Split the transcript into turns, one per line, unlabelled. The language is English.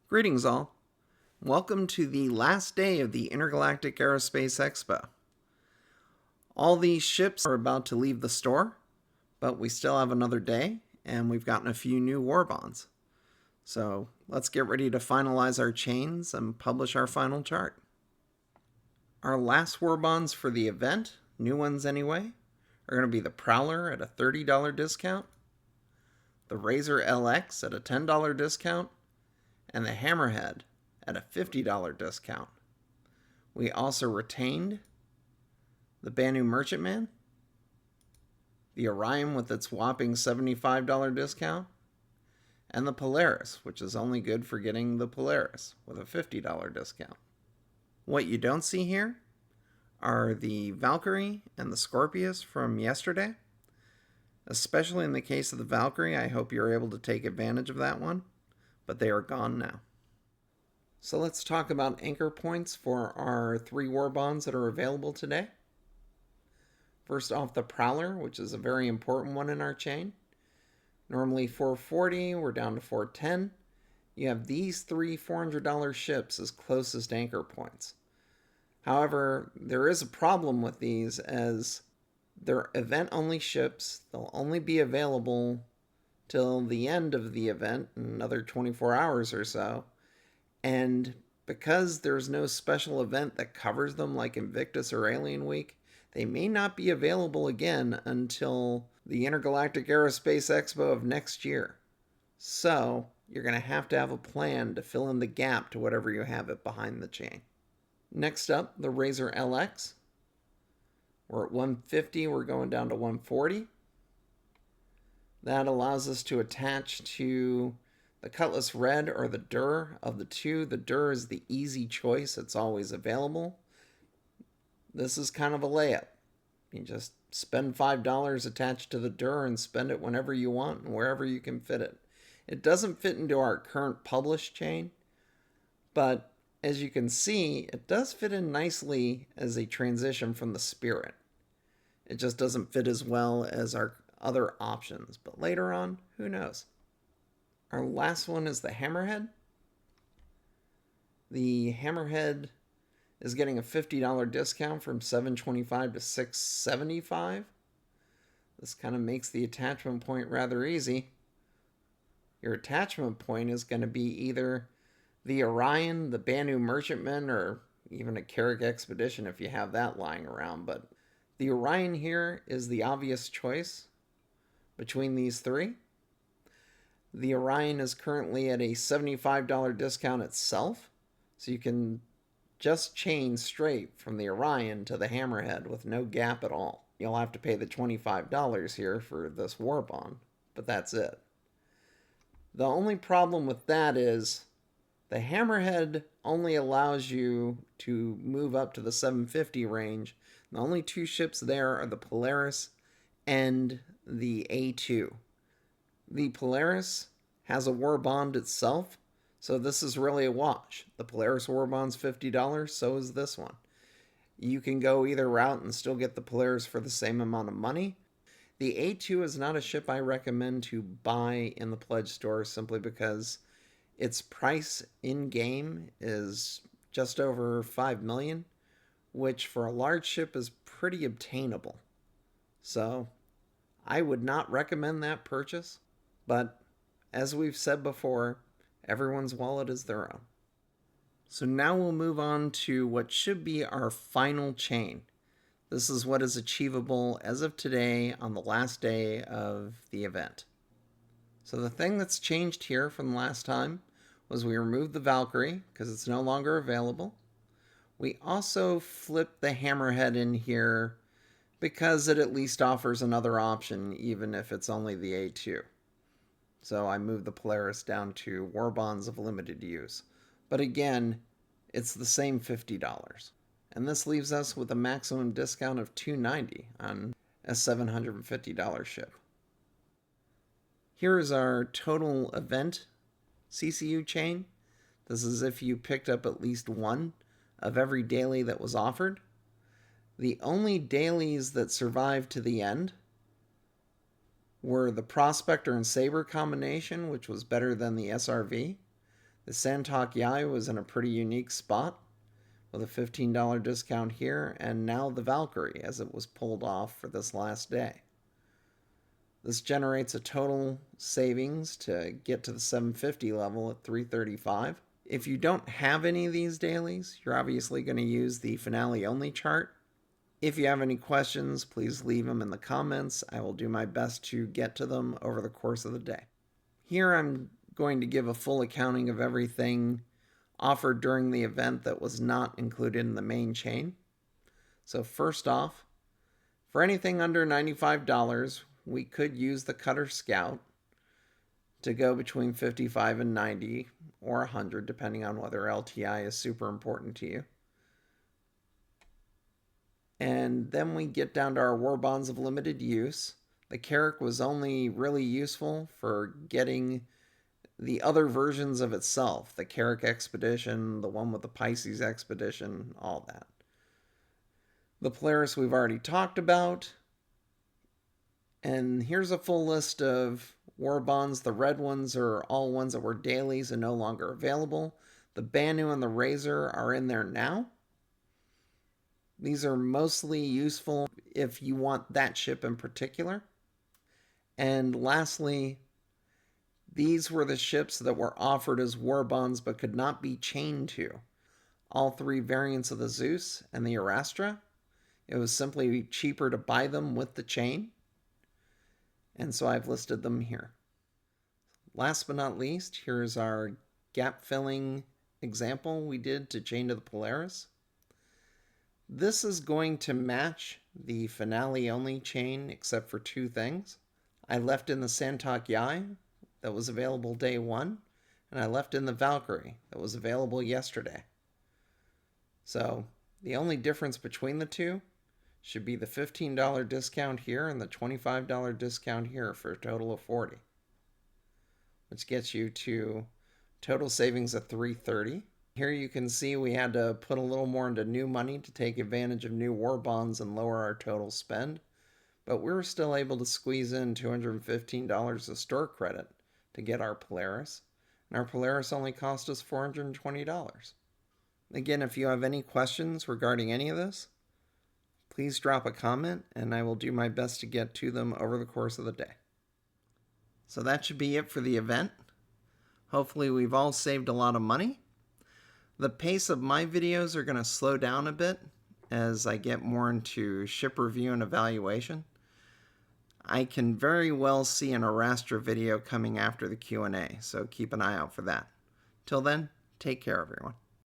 Greetings all. Welcome to the last day of the Intergalactic Aerospace Expo. All these ships are about to leave the store, but we still have another day, and we've gotten a few new Warbonds. So let's get ready to finalize our chains and publish our final chart. Our last Warbonds for the event, new ones anyway, are going to be the Prowler at a $30 discount, the Razor LX at a $10 discount, and the Hammerhead at a $50 discount. We also retained the Banu Merchantman, the Orion with its whopping $75 discount, and the Polaris, which is only good for getting the Polaris with a $50 discount. What you don't see here are the Valkyrie and the Scorpius from yesterday. Especially in the case of the Valkyrie, I hope you're able to take advantage of that one, but they are gone now. So let's talk about anchor points for our 3 Warbonds that are available today. First off, the Prowler, which is a very important one in our chain. Normally $440, we're down to $410. You have these 3 $400 ships as closest anchor points. However, there is a problem with these as they're event-only ships. They'll only be available till the end of the event, another 24 hours or so. And because there's no special event that covers them like Invictus or Alien Week, they may not be available again until the Intergalactic Aerospace Expo of next year. So you're going to have a plan to fill in the gap to whatever you have it behind the chain. Next up, the Razor LX. We're at 150, we're going down to 140. That allows us to attach to the Cutlass Red or the Dur of the two. The Dur is the easy choice. It's always available. This is kind of a layup. You just spend $5 attached to the Dur and spend it whenever you want and wherever you can fit it. It doesn't fit into our current published chain, but as you can see, it does fit in nicely as a transition from the Spirit. It just doesn't fit as well as our other options, but later on, who knows? Our last one is the Hammerhead. The Hammerhead is getting a $50 discount from $725 to $675. This kind of makes the attachment point rather easy. Your attachment point is going to be either the Orion, the Banu Merchantman, or even a Carrick Expedition if you have that lying around. But the Orion here is the obvious choice between these 3. The Orion is currently at a $75 discount itself, so you can just chain straight from the Orion to the Hammerhead with no gap at all. You'll have to pay the $25 here for this Warbond, but that's it. The only problem with that is the Hammerhead only allows you to move up to the 750 range. The only 2 ships there are the Polaris and the A2. The Polaris has a Warbond itself, so this is really a wash. The Polaris Warbond's $50, so is this one. You can go either route and still get the Polaris for the same amount of money. The A2 is not a ship I recommend to buy in the pledge store simply because its price in-game is just over $5 million, which for a large ship is pretty obtainable. So I would not recommend that purchase, but as we've said before, everyone's wallet is their own. So now we'll move on to what should be our final chain. This is what is achievable as of today on the last day of the event. So the thing that's changed here from last time was we removed the Valkyrie because it's no longer available. We also flipped the Hammerhead in here because it at least offers another option even if it's only the A2. So I moved the Polaris down to Warbonds of limited use. But again, it's the same $50. And this leaves us with a maximum discount of $290 on a $750 ship. Here is our total event CCU chain. This is if you picked up at least one of every daily that was offered. The only dailies that survived to the end were the Prospector and Saber combination, which was better than the SRV. The Santok Yai was in a pretty unique spot with a $15 discount here, and now the Valkyrie as it was pulled off for this last day. This generates a total savings to get to the 750 level at 335. If you don't have any of these dailies, you're obviously going to use the finale only chart. If you have any questions, please leave them in the comments. I will do my best to get to them over the course of the day. Here I'm going to give a full accounting of everything offered during the event that was not included in the main chain. So first off, for anything under $95, we could use the Cutter Scout to go between 55 and 90 or 100, depending on whether LTI is super important to you. And then we get down to our Warbonds of limited use. The Carrack was only really useful for getting the other versions of itself. The Carrack Expedition, the one with the Pisces Expedition, all that. The Polaris we've already talked about. And here's a full list of Warbonds. The red ones are all ones that were dailies and no longer available. The Banu and the Razor are in there now. These are mostly useful if you want that ship in particular. And lastly, these were the ships that were offered as Warbonds but could not be chained to. All three variants of the Zeus and the Arastra. It was simply cheaper to buy them with the chain. And so I've listed them here. Last but not least, here's our gap filling example we did to chain to the Polaris. This is going to match the finale only chain except for two things. I left in the Santok Yai that was available day one, and I left in the Valkyrie that was available yesterday. So the only difference between the two should be the $15 discount here and the $25 discount here for a total of $40, which gets you to total savings of $330. Here you can see we had to put a little more into new money to take advantage of new Warbonds and lower our total spend, but we were still able to squeeze in $215 of store credit to get our Polaris, and our Polaris only cost us $420. Again, if you have any questions regarding any of this, please drop a comment and I will do my best to get to them over the course of the day. So that should be it for the event. Hopefully we've all saved a lot of money. The pace of my videos are going to slow down a bit as I get more into ship review and evaluation. I can very well see an Arastra video coming after the Q&A, so keep an eye out for that. Till then, take care everyone.